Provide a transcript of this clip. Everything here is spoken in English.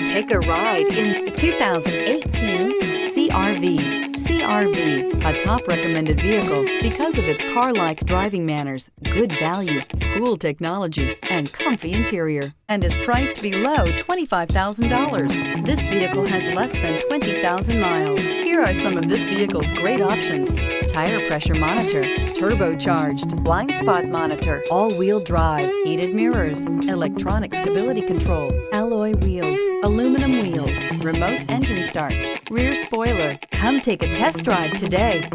Take a ride in the 2018 CR-V. CR-V, a top recommended vehicle because of its car-like driving manners, good value, cool technology, and comfy interior, and is priced below $25,000. This vehicle has less than 20,000 miles. Here are some of this vehicle's great options: tire pressure monitor, turbocharged, blind spot monitor, all-wheel drive, heated mirrors, electronic stability control, alloy wheels, aluminum wheels, remote engine start, rear spoiler. Come take a test drive today.